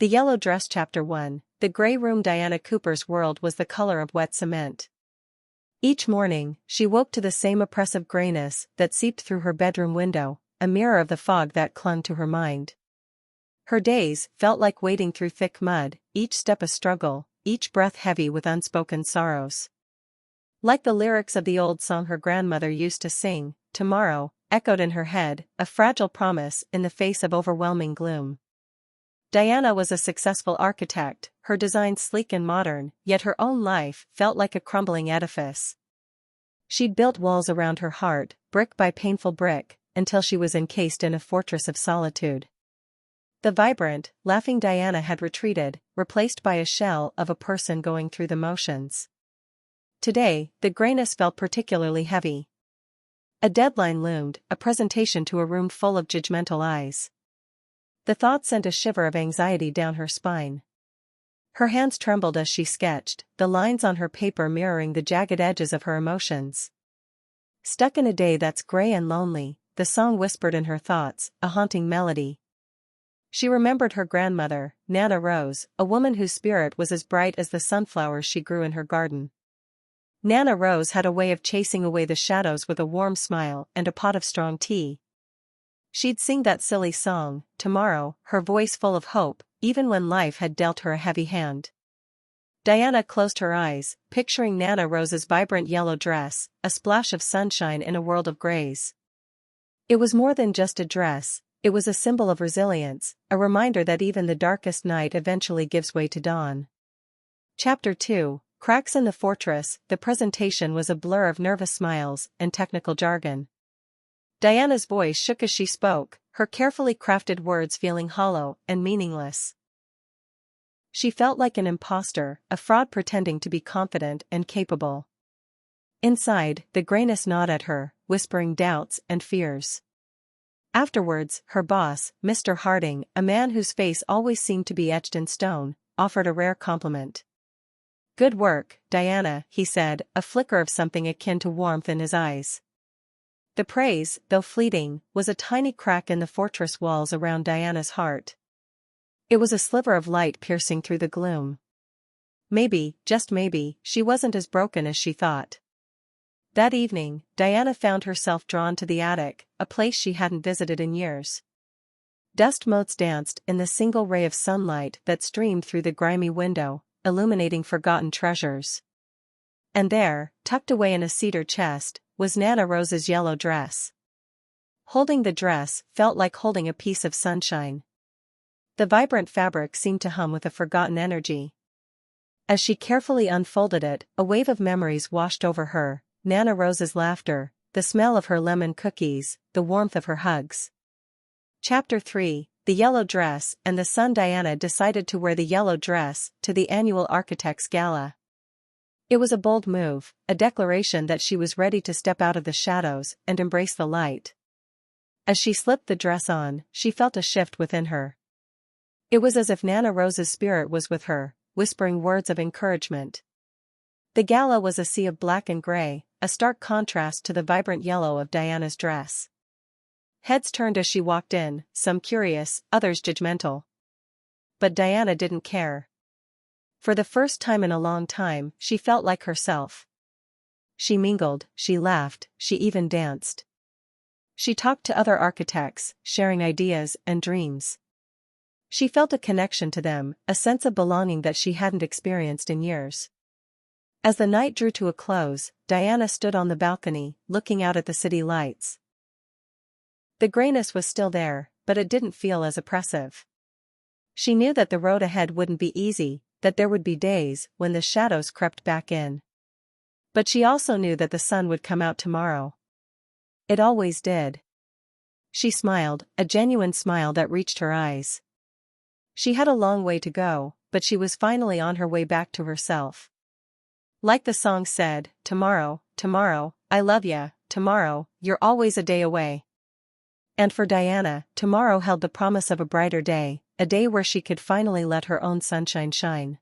The Yellow Dress Chapter 1. The Grey Room. Dianna Cooper's world was the color of wet cement. Each morning, she woke to the same oppressive grayness that seeped through her bedroom window, a mirror of the fog that clung to her mind. Her days felt like wading through thick mud, each step a struggle, each breath heavy with unspoken sorrows. Like the lyrics of the old song her grandmother used to sing, tomorrow, echoed in her head, a fragile promise in the face of overwhelming gloom. Dianna was a successful architect, her designs sleek and modern, yet her own life felt like a crumbling edifice. She'd built walls around her heart, brick by painful brick, until she was encased in a fortress of solitude. The vibrant, laughing Dianna had retreated, replaced by a shell of a person going through the motions. Today, the grayness felt particularly heavy. A deadline loomed, a presentation to a room full of judgmental eyes. The thought sent a shiver of anxiety down her spine. Her hands trembled as she sketched, the lines on her paper mirroring the jagged edges of her emotions. Stuck in a day that's gray and lonely, the song whispered in her thoughts, a haunting melody. She remembered her grandmother, Nana Rose, a woman whose spirit was as bright as the sunflowers she grew in her garden. Nana Rose had a way of chasing away the shadows with a warm smile and a pot of strong tea. She'd sing that silly song, tomorrow, her voice full of hope, even when life had dealt her a heavy hand. Dianna closed her eyes, picturing Nana Rose's vibrant yellow dress, a splash of sunshine in a world of grays. It was more than just a dress, it was a symbol of resilience, a reminder that even the darkest night eventually gives way to dawn. Chapter 2. Cracks in the Fortress. The presentation was a blur of nervous smiles and technical jargon. Diana's voice shook as she spoke, her carefully crafted words feeling hollow and meaningless. She felt like an imposter, a fraud pretending to be confident and capable. Inside, the grayness gnawed at her, whispering doubts and fears. Afterwards, her boss, Mr. Harding, a man whose face always seemed to be etched in stone, offered a rare compliment. "Good work, Dianna," he said, a flicker of something akin to warmth in his eyes. The praise, though fleeting, was a tiny crack in the fortress walls around Diana's heart. It was a sliver of light piercing through the gloom. Maybe, just maybe, she wasn't as broken as she thought. That evening, Dianna found herself drawn to the attic, a place she hadn't visited in years. Dust motes danced in the single ray of sunlight that streamed through the grimy window, illuminating forgotten treasures. And there, tucked away in a cedar chest, was Nana Rose's yellow dress. Holding the dress felt like holding a piece of sunshine. The vibrant fabric seemed to hum with a forgotten energy. As she carefully unfolded it, a wave of memories washed over her, Nana Rose's laughter, the smell of her lemon cookies, the warmth of her hugs. Chapter 3. The Yellow Dress and the Sun. Dianna decided to wear the yellow dress to the annual Architects' Gala. It was a bold move, a declaration that she was ready to step out of the shadows and embrace the light. As she slipped the dress on, she felt a shift within her. It was as if Nana Rose's spirit was with her, whispering words of encouragement. The gala was a sea of black and gray, a stark contrast to the vibrant yellow of Diana's dress. Heads turned as she walked in, some curious, others judgmental. But Dianna didn't care. For the first time in a long time, she felt like herself. She mingled, she laughed, she even danced. She talked to other architects, sharing ideas and dreams. She felt a connection to them, a sense of belonging that she hadn't experienced in years. As the night drew to a close, Dianna stood on the balcony, looking out at the city lights. The grayness was still there, but it didn't feel as oppressive. She knew that the road ahead wouldn't be easy, that there would be days when the shadows crept back in. But she also knew that the sun would come out tomorrow. It always did. She smiled, a genuine smile that reached her eyes. She had a long way to go, but she was finally on her way back to herself. Like the song said, tomorrow, tomorrow, I love ya, tomorrow, you're always a day away. And for Dianna, tomorrow held the promise of a brighter day, a day where she could finally let her own sunshine shine.